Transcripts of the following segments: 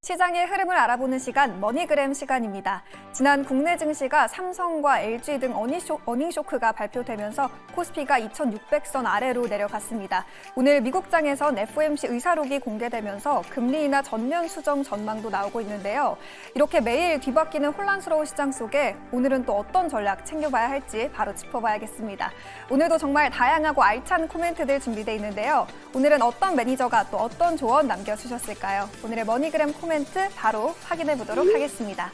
시장의 흐름을 알아보는 시간 머니그램 시간입니다. 지난 국내 증시가 삼성과 LG 등 어닝 쇼크가 발표되면서 코스피가 2,600선 아래로 내려갔습니다. 오늘 미국장에선 FOMC 의사록이 공개되면서 금리 인하 전면 수정 전망도 나오고 있는데요. 이렇게 매일 뒤바뀌는 혼란스러운 시장 속에 오늘은 또 어떤 전략 챙겨봐야 할지 바로 짚어봐야겠습니다. 오늘도 정말 다양하고 알찬 코멘트들 준비되어 있는데요. 오늘은 어떤 매니저가 또 어떤 조언 남겨주셨을까요? 오늘의 머니그램 코멘트 바로 확인해 보도록 하겠습니다.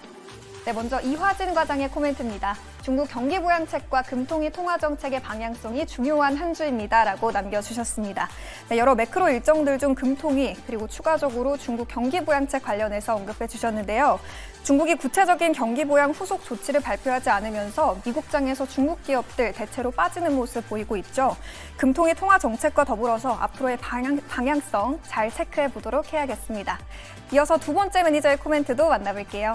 네, 먼저 이화진 과장의 코멘트입니다. 중국 경기부양책과 금통위 통화정책의 방향성이 중요한 한 주입니다라고 남겨주셨습니다. 네, 여러 매크로 일정들 중 금통위 그리고 추가적으로 중국 경기부양책 관련해서 언급해 주셨는데요. 중국이 구체적인 경기부양 후속 조치를 발표하지 않으면서 미국장에서 중국 기업들 대체로 빠지는 모습 보이고 있죠. 금통위 통화정책과 더불어서 앞으로의 방향성 잘 체크해 보도록 해야겠습니다. 이어서 두 번째 매니저의 코멘트도 만나볼게요.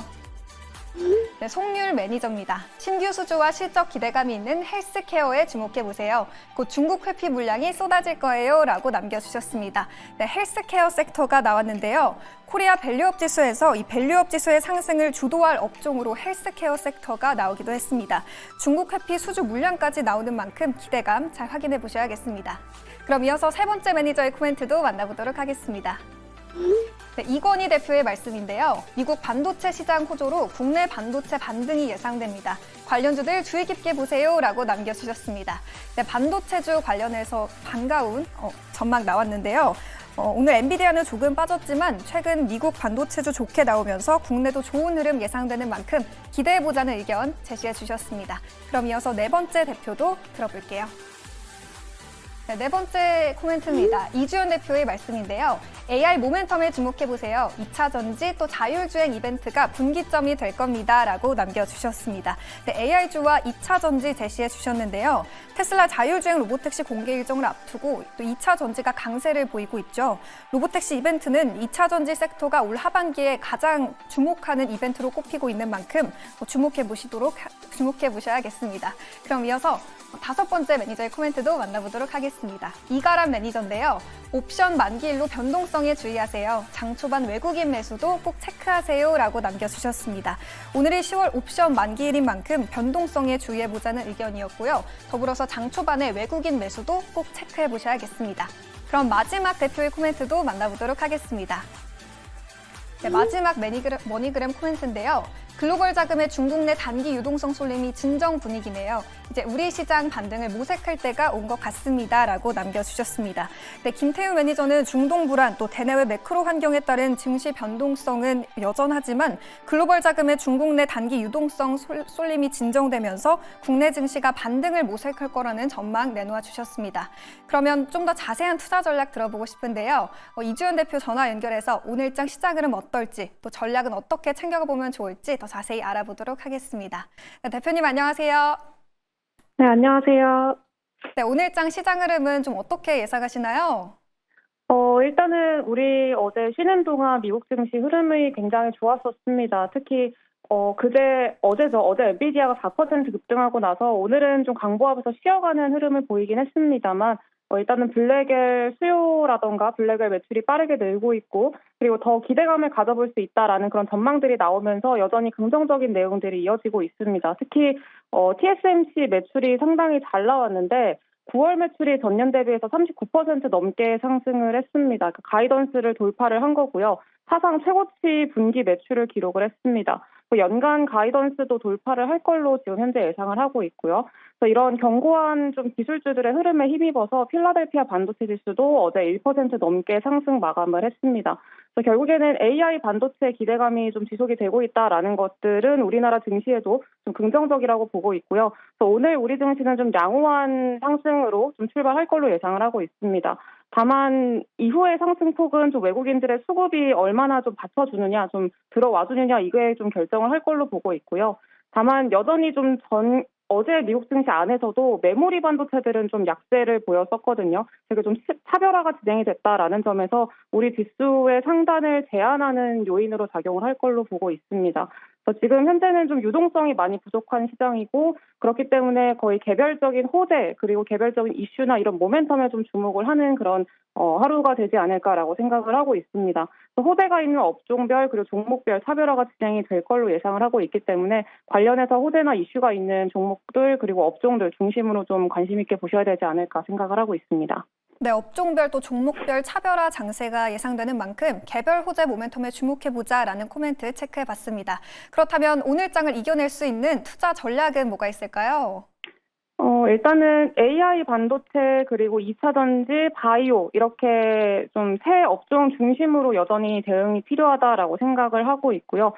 네, 송률 매니저입니다. 신규 수주와 실적 기대감이 있는 헬스케어에 주목해보세요. 곧 중국 회피 물량이 쏟아질 거예요 라고 남겨주셨습니다. 네, 헬스케어 섹터가 나왔는데요. 코리아 밸류업 지수에서 이 밸류업 지수의 상승을 주도할 업종으로 헬스케어 섹터가 나오기도 했습니다. 중국 회피 수주 물량까지 나오는 만큼 기대감 잘 확인해 보셔야겠습니다. 그럼 이어서 세 번째 매니저의 코멘트도 만나보도록 하겠습니다. 네, 이건희 대표의 말씀인데요. 미국 반도체 시장 호조로 국내 반도체 반등이 예상됩니다. 관련주들 주의 깊게 보세요라고 남겨주셨습니다. 네, 반도체주 관련해서 반가운 전망 나왔는데요. 오늘 엔비디아는 조금 빠졌지만 최근 미국 반도체주 좋게 나오면서 국내도 좋은 흐름 예상되는 만큼 기대해보자는 의견 제시해 주셨습니다. 그럼 이어서 네 번째 대표도 들어볼게요. 네 번째 코멘트입니다. 이주연 대표의 말씀인데요. AI 모멘텀에 주목해보세요. 2차 전지 또 자율주행 이벤트가 분기점이 될 겁니다. 라고 남겨주셨습니다. 네, AI주와 2차 전지 제시해 주셨는데요. 테슬라 자율주행 로보택시 공개 일정을 앞두고 또 2차 전지가 강세를 보이고 있죠. 로보택시 이벤트는 2차 전지 섹터가 올 하반기에 가장 주목하는 이벤트로 꼽히고 있는 만큼 주목해 보셔야겠습니다. 그럼 이어서 다섯 번째 매니저의 코멘트도 만나보도록 하겠습니다. 이가람 매니저인데요. 옵션 만기일로 변동성에 주의하세요. 장 초반 외국인 매수도 꼭 체크하세요 라고 남겨주셨습니다. 오늘이 10월 옵션 만기일인 만큼 변동성에 주의해보자는 의견이었고요. 더불어서 장 초반에 외국인 매수도 꼭 체크해보셔야겠습니다. 그럼 마지막 대표의 코멘트도 만나보도록 하겠습니다. 네, 마지막 머니그램 코멘트인데요. 글로벌 자금의 중국 내 단기 유동성 쏠림이 진정 분위기네요. 이제 우리 시장 반등을 모색할 때가 온 것 같습니다. 라고 남겨주셨습니다. 네, 김태우 매니저는 중동 불안 또 대내외 매크로 환경에 따른 증시 변동성은 여전하지만 글로벌 자금의 중국 내 단기 유동성 쏠림이 진정되면서 국내 증시가 반등을 모색할 거라는 전망 내놓아 주셨습니다. 그러면 좀 더 자세한 투자 전략 들어보고 싶은데요. 이주연 대표 전화 연결해서 오늘장 시장 흐름 어떨지 또 전략은 어떻게 챙겨보면 좋을지 더 자세히 알아보도록 하겠습니다. 네, 대표님 안녕하세요. 네, 안녕하세요. 네, 오늘장 시장 흐름은 좀 어떻게 예상하시나요? 일단은 우리 어제 쉬는 동안 미국 증시 흐름이 굉장히 좋았었습니다. 특히 어제 엔비디아가 4% 급등하고 나서 오늘은 좀 강보합에서 쉬어가는 흐름을 보이긴 했습니다만 일단은 블랙엘 수요라던가 블랙엘 매출이 빠르게 늘고 있고 그리고 더 기대감을 가져볼 수 있다라는 그런 전망들이 나오면서 여전히 긍정적인 내용들이 이어지고 있습니다. 특히 TSMC 매출이 상당히 잘 나왔는데 9월 매출이 전년 대비해서 39% 넘게 상승을 했습니다. 그 가이던스를 돌파를 한 거고요. 사상 최고치 분기 매출을 기록을 했습니다. 연간 가이던스도 돌파를 할 걸로 지금 현재 예상을 하고 있고요. 그래서 이런 견고한 좀 기술주들의 흐름에 힘입어서 필라델피아 반도체 지수도 어제 1% 넘게 상승 마감을 했습니다. 그래서 결국에는 AI 반도체 기대감이 좀 지속이 되고 있다라는 것들은 우리나라 증시에도 좀 긍정적이라고 보고 있고요. 그래서 오늘 우리 증시는 좀 양호한 상승으로 좀 출발할 걸로 예상을 하고 있습니다. 다만 이후의 상승폭은 좀 외국인들의 수급이 얼마나 좀 받쳐주느냐, 좀 들어와주느냐 이게 좀 결정을 할 걸로 보고 있고요. 다만 여전히 어제 미국 증시 안에서도 메모리 반도체들은 좀 약세를 보였었거든요. 되게 좀 차별화가 진행이 됐다라는 점에서 우리 지수의 상단을 제한하는 요인으로 작용을 할 걸로 보고 있습니다. 그래서 지금 현재는 좀 유동성이 많이 부족한 시장이고 그렇기 때문에 거의 개별적인 호재 그리고 개별적인 이슈나 이런 모멘텀에 좀 주목을 하는 그런 하루가 되지 않을까라고 생각을 하고 있습니다. 호재가 있는 업종별 그리고 종목별 차별화가 진행이 될 걸로 예상을 하고 있기 때문에 관련해서 호재나 이슈가 있는 종목들 그리고 업종들 중심으로 좀 관심 있게 보셔야 되지 않을까 생각을 하고 있습니다. 네, 업종별 또 종목별 차별화 장세가 예상되는 만큼 개별 호재 모멘텀에 주목해보자라는 코멘트 체크해봤습니다. 그렇다면 오늘 장을 이겨낼 수 있는 투자 전략은 뭐가 있을까요? 일단은 AI 반도체 그리고 2차 전지, 바이오 이렇게 좀 새 업종 중심으로 여전히 대응이 필요하다라고 생각을 하고 있고요.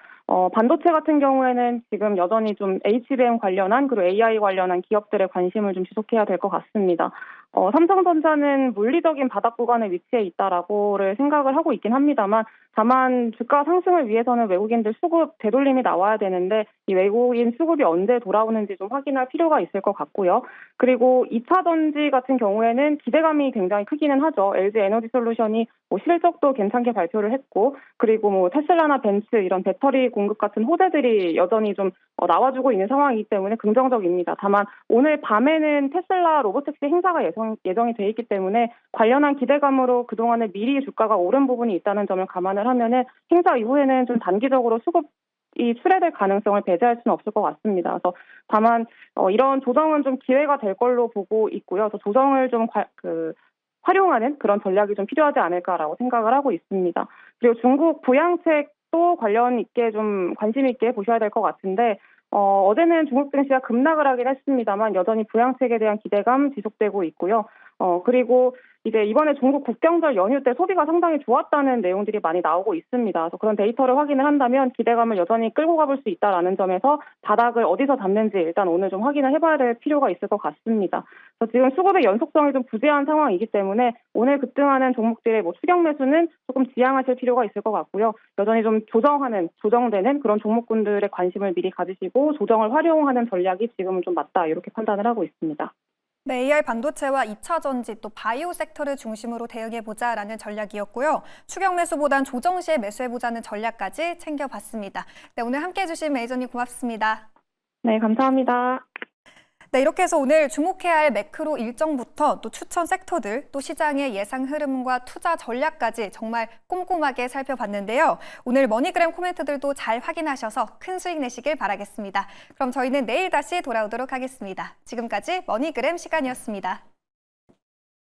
반도체 같은 경우에는 지금 여전히 좀 HBM 관련한 그리고 AI 관련한 기업들의 관심을 좀 지속해야 될 것 같습니다. 삼성전자는 물리적인 바닥 구간에 위치해 있다라고를 생각을 하고 있긴 합니다만 다만 주가 상승을 위해서는 외국인들 수급 되돌림이 나와야 되는데 이 외국인 수급이 언제 돌아오는지 좀 확인할 필요가 있을 것 같고요. 그리고 2차 전지 같은 경우에는 기대감이 굉장히 크기는 하죠. LG 에너지 솔루션이 실적도 괜찮게 발표를 했고 그리고 테슬라나 벤츠 이런 배터리 공급 같은 호재들이 여전히 좀 나와주고 있는 상황이기 때문에 긍정적입니다. 다만 오늘 밤에는 테슬라 로보택시 행사가 예정이 돼 있기 때문에 관련한 기대감으로 그동안에 미리 주가가 오른 부분이 있다는 점을 감안을 하면은 행사 이후에는 좀 단기적으로 수급이 출회될 가능성을 배제할 수는 없을 것 같습니다. 그래서 다만 이런 조정은 좀 기회가 될 걸로 보고 있고요. 그래서 조정을 좀 활용하는 그런 전략이 좀 필요하지 않을까라고 생각을 하고 있습니다. 그리고 중국 부양책도 관련 있게 좀 관심 있게 보셔야 될 것 같은데 어제는 중국 증시가 급락을 하긴 했습니다만 여전히 부양책에 대한 기대감 지속되고 있고요. 그리고 이제 이번에 중국 국경절 연휴 때 소비가 상당히 좋았다는 내용들이 많이 나오고 있습니다. 그래서 그런 데이터를 확인을 한다면 기대감을 여전히 끌고 가볼 수 있다라는 점에서 바닥을 어디서 잡는지 일단 오늘 좀 확인을 해봐야 될 필요가 있을 것 같습니다. 그래서 지금 수급의 연속성이 좀 부재한 상황이기 때문에 오늘 급등하는 종목들의 추격 매수는 조금 지양하실 필요가 있을 것 같고요. 여전히 좀 조정되는 그런 종목군들의 관심을 미리 가지시고 조정을 활용하는 전략이 지금은 좀 맞다 이렇게 판단을 하고 있습니다. 네, AI 반도체와 2차 전지 또 바이오 섹터를 중심으로 대응해보자라는 전략이었고요. 추격 매수보단 조정 시에 매수해보자는 전략까지 챙겨봤습니다. 네, 오늘 함께해 주신 매니저님 고맙습니다. 네, 감사합니다. 네, 이렇게 해서 오늘 주목해야 할 매크로 일정부터 또 추천 섹터들, 또 시장의 예상 흐름과 투자 전략까지 정말 꼼꼼하게 살펴봤는데요. 오늘 머니그램 코멘트들도 잘 확인하셔서 큰 수익 내시길 바라겠습니다. 그럼 저희는 내일 다시 돌아오도록 하겠습니다. 지금까지 머니그램 시간이었습니다.